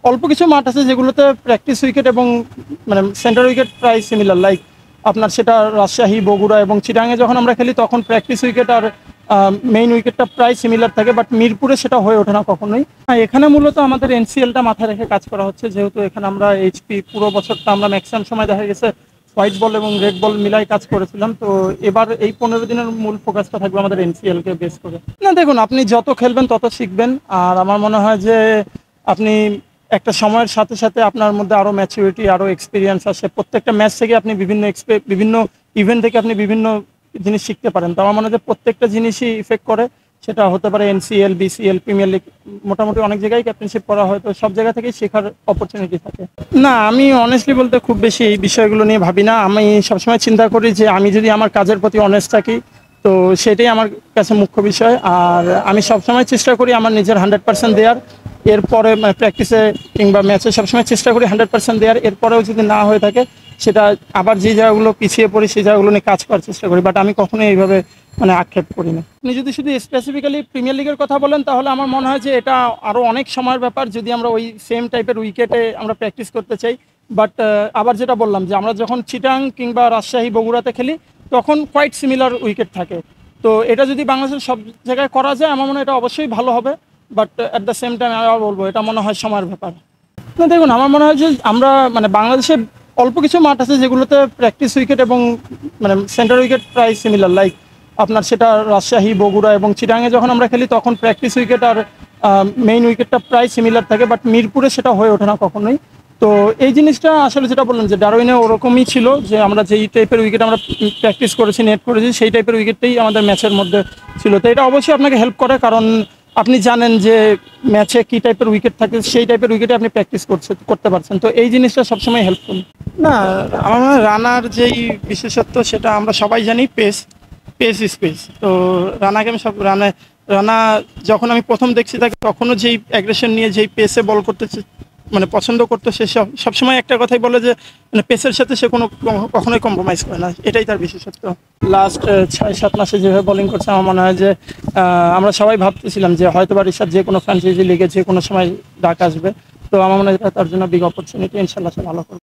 অল্প কিছু মাঠ আছে যেগুলোতে প্র্যাকটিস উইকেট এবং মানে সেন্টার উইকেট প্রায় সিমিলার, লাইক আপনার সেটা রাজশাহী, বগুড়া এবং চিটাগাংয়ে যখন আমরা খেলি তখন প্র্যাকটিস উইকেট আর মেইন উইকেটটা প্রায় সিমিলার থাকে, বাট মিরপুরে সেটা হয়ে ওঠে না কখনোই। এখানে মূলত আমাদের এনসিএলটা মাথায় রেখে কাজ করা হচ্ছে, যেহেতু এখানে আমরা এইচপি পুরো বছরটা আমরা ম্যাক্সিমাম সময় দেখা গেছে হোয়াইট বল এবং রেড বল মিলাই কাজ করেছিলাম। তো এবার এই 15 দিনের মূল ফোকাসটা থাকবে আমাদের এনসিএলকে বেস করে। না দেখুন, আপনি যত খেলবেন তত শিখবেন, আর আমার মনে হয় যে আপনি একটা সময়ের সাথে সাথে আপনার মধ্যে আরও ম্যাচুরিটি, আরও এক্সপিরিয়েন্স আসে। প্রত্যেকটা ম্যাচ থেকে আপনি বিভিন্ন ইভেন্ট থেকে আপনি বিভিন্ন জিনিস শিখতে পারেন। তো আমার মনে হয় যে প্রত্যেকটা জিনিসই ইফেক্ট করে, সেটা হতে পারে এনসিএল, বিসিএল, প্রিমিয়ার লিগ, মোটামুটি অনেক জায়গায় ক্যাপ্টেনশিপ করা হয়, তো সব জায়গা থেকেই শেখার অপরচুনিটি থাকে। না, আমি অনেস্টলি বলতে খুব বেশি এই বিষয়গুলো নিয়ে ভাবি না। আমি সবসময় চিন্তা করি যে আমি যদি আমার কাজের প্রতি অনেস্ট থাকি, তো সেটাই আমার কাছে মুখ্য বিষয়। আর আমি সবসময় চেষ্টা করি আমার নিজের 100% দেওয়ার। এরপরে মানে প্র্যাকটিসে কিংবা ম্যাচে সবসময় চেষ্টা করি 100% দেওয়ার। এরপরেও যদি না হয়ে থাকে, সেটা আবার যে জায়গাগুলো পিছিয়ে পড়ি সেই জায়গাগুলো নিয়ে কাজ করার চেষ্টা করি, বাট আমি কখনোই এইভাবে মানে আক্ষেপ করি না। আপনি যদি শুধু স্পেসিফিক্যালি প্রিমিয়ার লিগের কথা বলেন, তাহলে আমার মনে হয় যে এটা আরও অনেক সময়ের ব্যাপার যদি আমরা ওই সেম টাইপের উইকেটে আমরা প্র্যাকটিস করতে চাই। বাট আবার যেটা বললাম যে আমরা যখন চিটাং কিংবা রাজশাহী, বগুড়াতে খেলি তখন কোয়াইট সিমিলার উইকেট থাকে। তো এটা যদি বাংলাদেশের সব জায়গায় করা যায়, আমার মনে হয় এটা অবশ্যই ভালো হবে। But at the same time আমি আবার বলবো এটা মনে হয় সময়ের ব্যাপার। না দেখুন, আমার মনে হয় যে আমরা মানে বাংলাদেশে অল্প কিছু মাঠ আছে যেগুলোতে প্র্যাকটিস উইকেট এবং মানে সেন্টার উইকেট প্রায় সিমিলার, লাইক আপনার সেটা রাজশাহী, বগুড়া এবং চিটাগাংয়ে যখন আমরা খেলি তখন প্র্যাকটিস উইকেট আর মেইন উইকেটটা প্রায় সিমিলার থাকে, বাট মিরপুরে সেটা হয়ে ওঠে না কখনোই। তো এই জিনিসটা আসলে যেটা বললাম যে ডারউইনে ওরকমই ছিল, যে আমরা যেই টাইপের উইকেট আমরা প্র্যাকটিস করেছি, নেট করেছি, সেই টাইপের উইকেটটাই আমাদের ম্যাচের মধ্যে ছিল। তো এটা অবশ্যই আপনাকে হেল্প করে, কারণ আপনি জানেন যে ম্যাচে কী টাইপের উইকেট থাকে, সেই টাইপের উইকেটে আপনি প্র্যাকটিস করতে পারছেন। তো এই জিনিসটা সবসময় হেল্পফুল। না, আমার মনে হয় রানার যেই বিশেষত্ব সেটা আমরা সবাই জানি, স্পেস। তো রানাকে আমি রানা যখন আমি প্রথম দেখছি তাকে, তখনও যেই অ্যাগ্রেশন নিয়ে যেই পেসে বল করতে মানে পছন্দ করতো, সে সবসময় একটা কথাই বলে যে মানে পেসের সাথে সে কখনোই কম্প্রোমাইজ করে না, এটাই তার বিশেষত্ব। লাস্ট 6-7 মাসে যেভাবে বোলিং করছে, আমার মনে হয় যে আমরা সবাই ভাবতেছিলাম যে হয়তো বা রিশাদ যে কোনো ফ্র্যাঞ্চাইজি লিগে যে কোনো সময় ডাক আসবে। তো আমার মনে হয় তার জন্য বিগ অপরচুনিটি, ইনশাল্লাহ সে ভালো করবে।